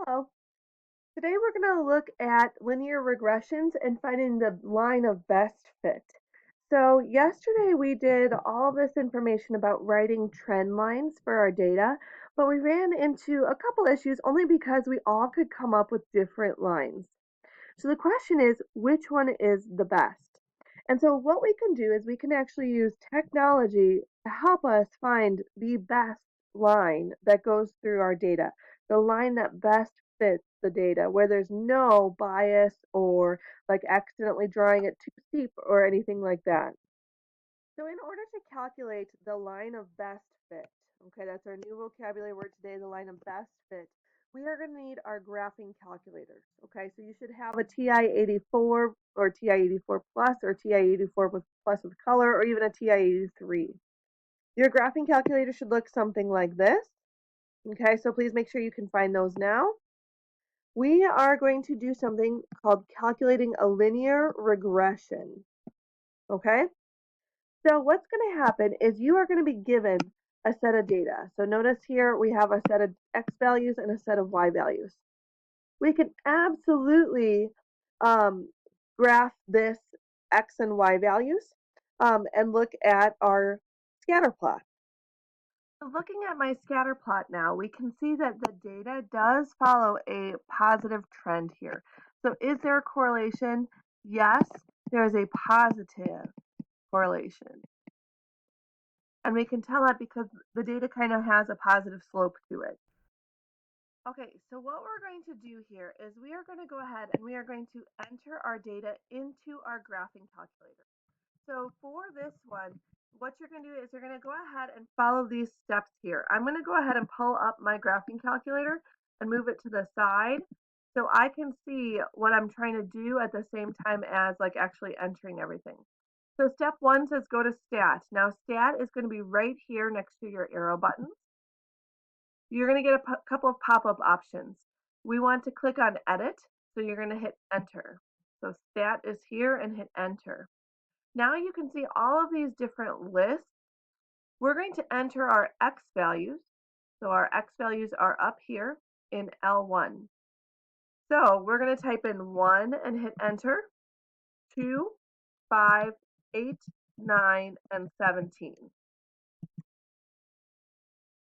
Hello. Today we're going to look at linear regressions and finding the line of best fit. So yesterday we did all this information about writing trend lines for our data, but we ran into a couple issues only because we all could come up with different lines. So the question is, which one is the best? And so what we can do is we can actually use technology to help us find the best line that goes through our data, the line that best fits the data, where there's no bias or like accidentally drawing it too steep or anything like that. So in order to calculate the line of best fit, okay, that's our new vocabulary word today, the line of best fit, we are going to need our graphing calculator. Okay, so you should have a TI-84 or TI-84 plus or TI-84 with plus with color or even a TI-83. Your graphing calculator should look something like this. Okay, so please make sure you can find those now. We are going to do something called calculating a linear regression. Okay? So what's going to happen is you are going to be given a set of data. So notice here we have a set of x values and a set of y values. We can absolutely um, graph this x and y values and look at our scatter plot. So looking at my scatter plot now, we can see that the data does follow a positive trend here. So is there a correlation? Yes, there is a positive correlation. And we can tell that because the data kind of has a positive slope to it. Okay, so what we're going to do here is we are going to go ahead and we are going to enter our data into our graphing calculator. So for this one, what you're going to do is you're going to go ahead and follow these steps here. I'm going to go ahead and pull up my graphing calculator and move it to the side so I can see what I'm trying to do at the same time as like actually entering everything. So step one says go to stat. Now stat is going to be right here next to your arrow buttons. You're going to get a couple of pop-up options. We want to click on edit, so you're going to hit enter. So stat is here and hit enter. Now you can see all of these different lists. We're going to enter our x values. So our x values are up here in L1. So we're going to type in 1 and hit enter, 2, 5, 8, 9, and 17.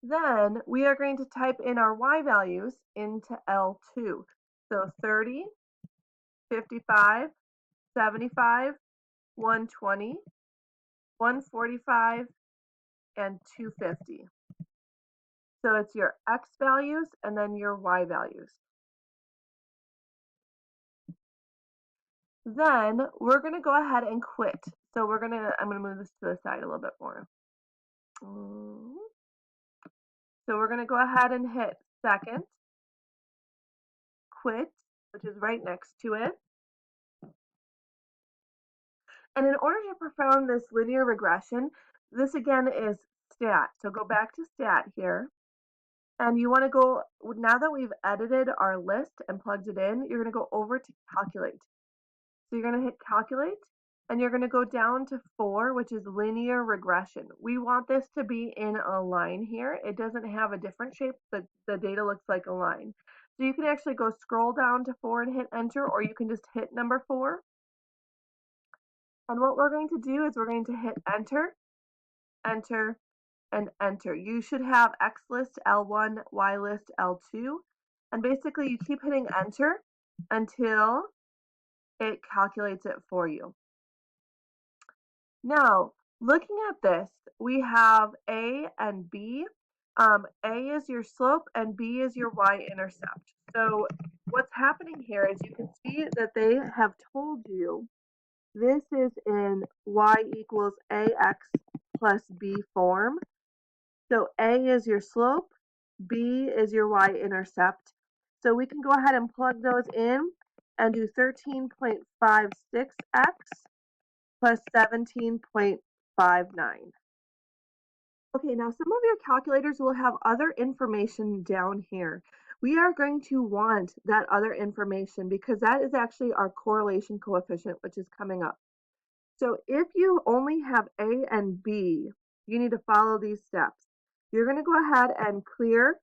Then we are going to type in our y values into L2. So 30, 55, 75, 120, 145, and 250. So it's your x values and then your y values. Then we're going to go ahead and quit. So I'm going to move this to the side a little bit more. So we're going to go ahead and hit second, quit, which is right next to it. And in order to perform this linear regression, this again is stat. So go back to stat here. And you want to go, now that we've edited our list and plugged it in, you're going to go over to calculate. So you're going to hit calculate and you're going to go down to 4, which is linear regression. We want this to be in a line here. It doesn't have a different shape. The data looks like a line. So you can actually go scroll down to 4 and hit enter, or you can just hit number 4. And what we're going to do is we're going to hit enter, enter, and enter. You should have X list L1, Y list L2. And basically you keep hitting enter until it calculates it for you. Now, looking at this, we have A and B. A is your slope and B is your y-intercept. So what's happening here is you can see that they have told you this is in y equals ax plus b form. So A is your slope, B is your y-intercept. So we can go ahead and plug those in and do 13.56x plus 17.59. Okay, now some of your calculators will have other information down here. We are going to want that other information because that is actually our correlation coefficient, which is coming up. So if you only have A and B, you need to follow these steps. You're going to go ahead and clear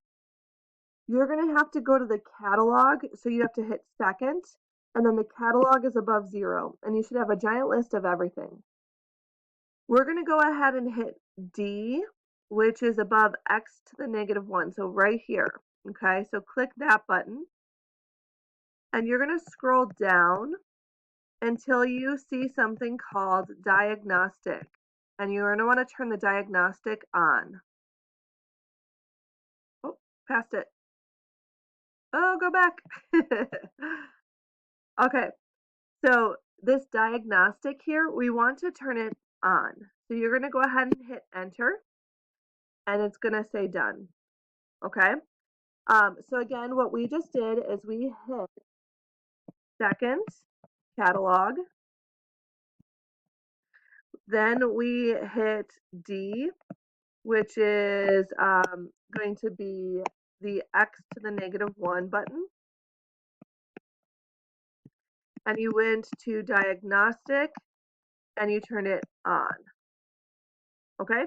you're going to have to go to the catalog. So you have to hit second, and then the catalog is above 0, and you should have a giant list of everything. We're going to go ahead and hit D, which is above x to the negative 1. So right here. Okay, so click that button, and you're going to scroll down until you see something called diagnostic. And you're going to want to turn the diagnostic on. Oh, passed it. Oh, go back. Okay, so this diagnostic here, we want to turn it on. So you're going to go ahead and hit enter, and it's going to say done. Okay, so again, what we just did is we hit second catalog, then we hit D, which is going to be the x to the negative 1 button, and you went to diagnostic and you turn it on. Okay,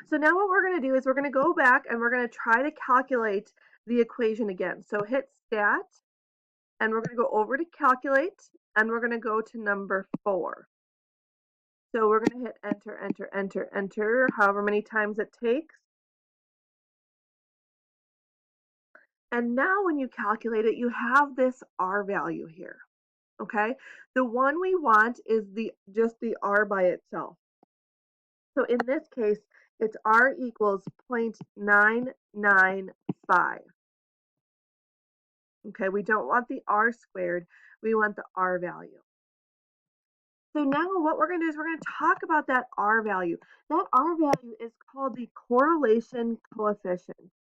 so now what we're going to do is we're going to go back and we're going to try to calculate the equation again. So hit stat, and we're going to go over to calculate, and we're going to go to number 4. So we're going to hit enter, enter, enter, enter, however many times it takes. And now when you calculate it, you have this R value here. Okay, the one we want is just the R by itself. So in this case, it's R equals 0.995. Okay, we don't want the R squared, we want the R value. So now what we're going to do is we're going to talk about that R value. That R value is called the correlation coefficient.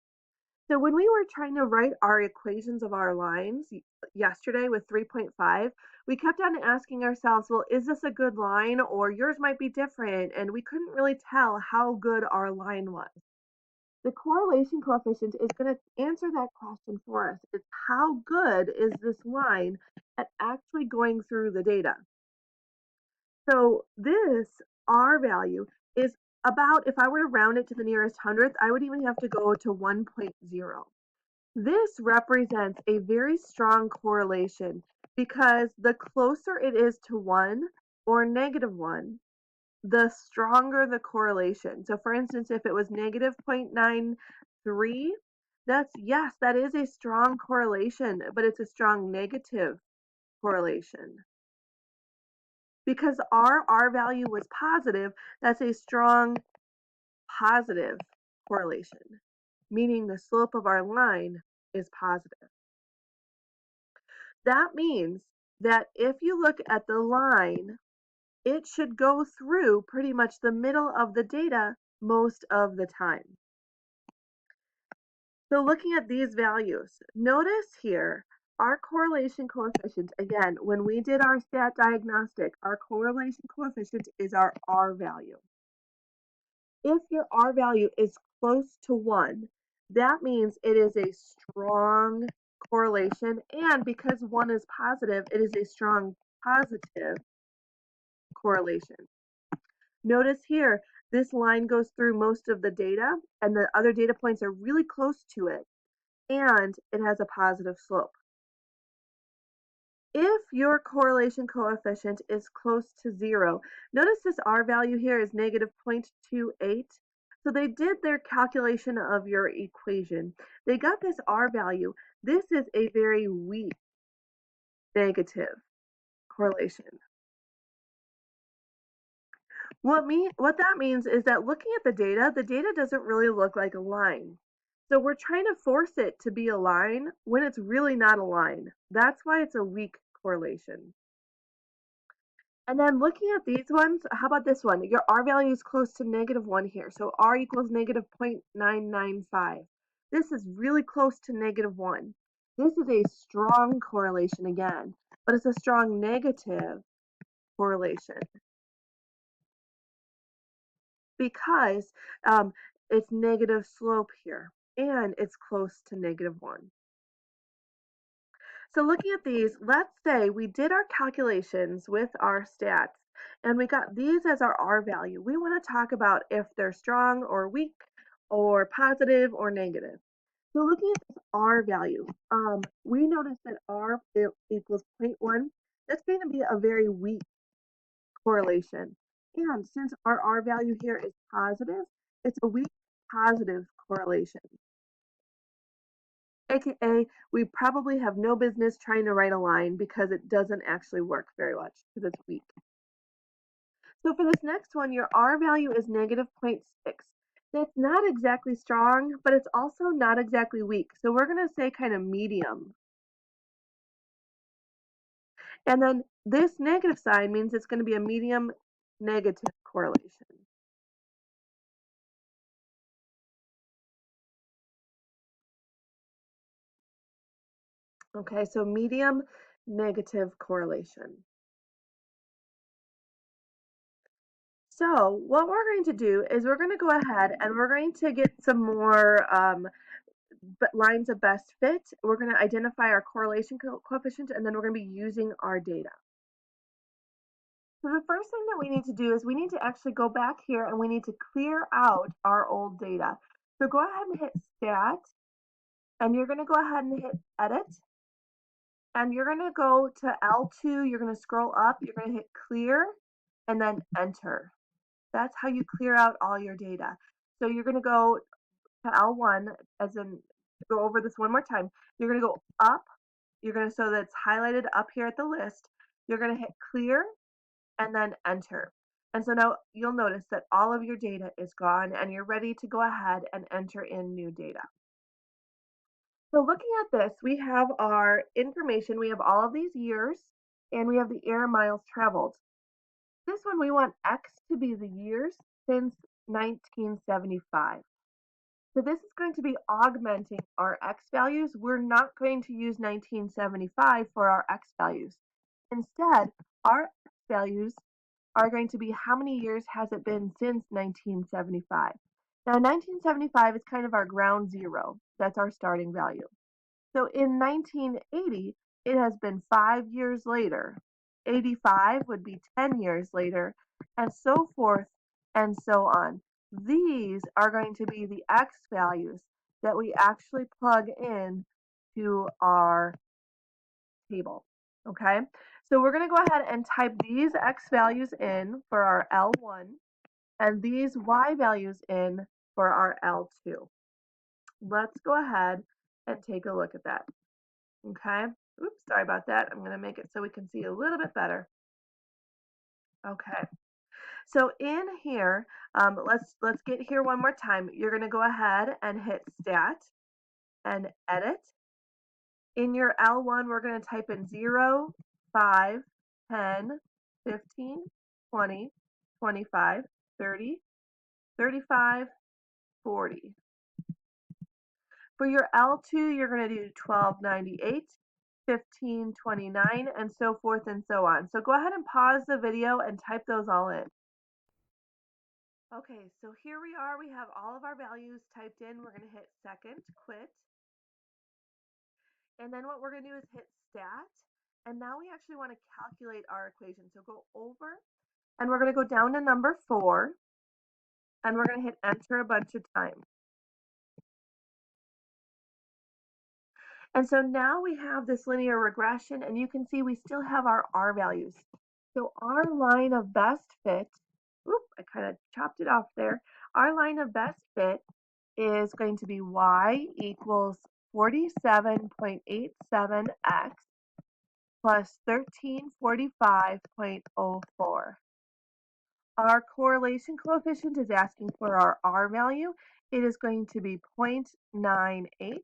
So when we were trying to write our equations of our lines yesterday with 3.5, we kept on asking ourselves, well, is this a good line, or yours might be different? And we couldn't really tell how good our line was. The correlation coefficient is going to answer that question for us. It's how good is this line at actually going through the data. So this R value is about, if I were to round it to the nearest hundredth, I would even have to go to 1.0. This represents a very strong correlation because the closer it is to 1 or negative 1, the stronger the correlation. So for instance, if it was negative 0.93, yes, that is a strong correlation, but it's a strong negative correlation. Because our R value was positive, that's a strong positive correlation, meaning the slope of our line is positive. That means that if you look at the line, it should go through pretty much the middle of the data most of the time. So looking at these values, notice here our correlation coefficient, again, when we did our stat diagnostic, our correlation coefficient is our R value. If your R value is close to 1, that means it is a strong correlation, and because 1 is positive, it is a strong positive correlation. Notice here, this line goes through most of the data, and the other data points are really close to it, and it has a positive slope. If your correlation coefficient is close to 0, notice this R value here is negative 0.28. So they did their calculation of your equation. They got this R value. This is a very weak negative correlation. What that means is that looking at the data doesn't really look like a line. So we're trying to force it to be a line when it's really not a line. That's why it's a weak correlation. And then looking at these ones, how about this one? Your R value is close to negative 1 here. So R equals negative 0.995. This is really close to negative 1. This is a strong correlation again, but it's a strong negative correlation because it's negative slope here and it's close to negative 1. So looking at these, let's say we did our calculations with our stats and we got these as our R value. We want to talk about if they're strong or weak or positive or negative. So looking at this R value, we notice that R equals 0.1. That's going to be a very weak correlation. And since our R value here is positive, it's a weak positive correlation. AKA, we probably have no business trying to write a line because it doesn't actually work very much because it's weak. So for this next one, your R value is negative 0.6. That's not exactly strong, but it's also not exactly weak. So we're going to say kind of medium. And then this negative sign means it's going to be a medium negative correlation. Okay, so medium negative correlation. So what we're going to do is we're going to go ahead and we're going to get some more lines of best fit. We're going to identify our correlation coefficient, and then we're going to be using our data. So the first thing that we need to do is we need to actually go back here and we need to clear out our old data. So go ahead and hit Stat, and you're going to go ahead and hit Edit, and you're going to go to L2, you're going to scroll up, you're going to hit Clear, and then Enter. That's how you clear out all your data. So you're going to go to L1, as in go over this one more time. You're going to go up, you're going to so that it's highlighted up here at the list. You're going to hit Clear, and then Enter. And so now you'll notice that all of your data is gone and you're ready to go ahead and enter in new data. So looking at this, we have our information. We have all of these years and we have the air miles traveled. This one we want X to be the years since 1975. So this is going to be augmenting our X values. We're not going to use 1975 for our X values. Instead, our X values are going to be how many years has it been since 1975. Now 1975 is kind of our ground zero. That's our starting value. So in 1980, it has been 5 years later. 85 would be 10 years later, and so forth and so on. These are going to be the X values that we actually plug in to our table. Okay, so we're going to go ahead and type these X values in for our L1 and these Y values in for our L2. Let's go ahead and take a look at that. Okay, oops, sorry about that. I'm going to make it so we can see a little bit better. Okay, so in here, let's get here one more time. You're going to go ahead and hit Stat and Edit. In your L1, we're going to type in 0, 5, 10, 15, 20, 25, 30, 35, 40. For your L2, you're going to do 1298, 1529, and so forth and so on. So go ahead and pause the video and type those all in. Okay, so here we are. We have all of our values typed in. We're going to hit second, quit. And then what we're going to do is hit Stat. And now we actually want to calculate our equation. So go over, and we're going to go down to number 4, and we're going to hit Enter a bunch of times. And so now we have this linear regression, and you can see we still have our R values. So our line of best fit, I kind of chopped it off there. Our line of best fit is going to be Y equals 47.87x plus 1345.04. Our correlation coefficient is asking for our R value. It is going to be 0.98.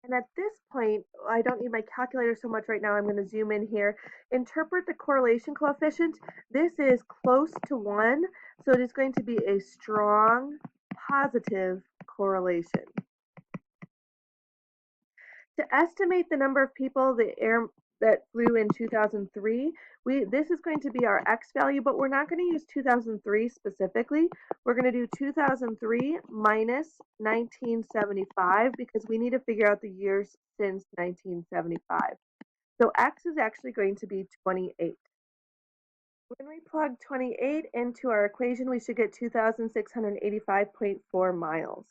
And at this point, I don't need my calculator so much right now. I'm going to zoom in here. Interpret the correlation coefficient. This is close to 1, so it is going to be a strong positive correlation. To estimate the number of people that flew in 2003, this is going to be our X value, but we're not going to use 2003 specifically. We're going to do 2003 minus 1975 because we need to figure out the years since 1975. So X is actually going to be 28. When we plug 28 into our equation, we should get 2,685.4 miles.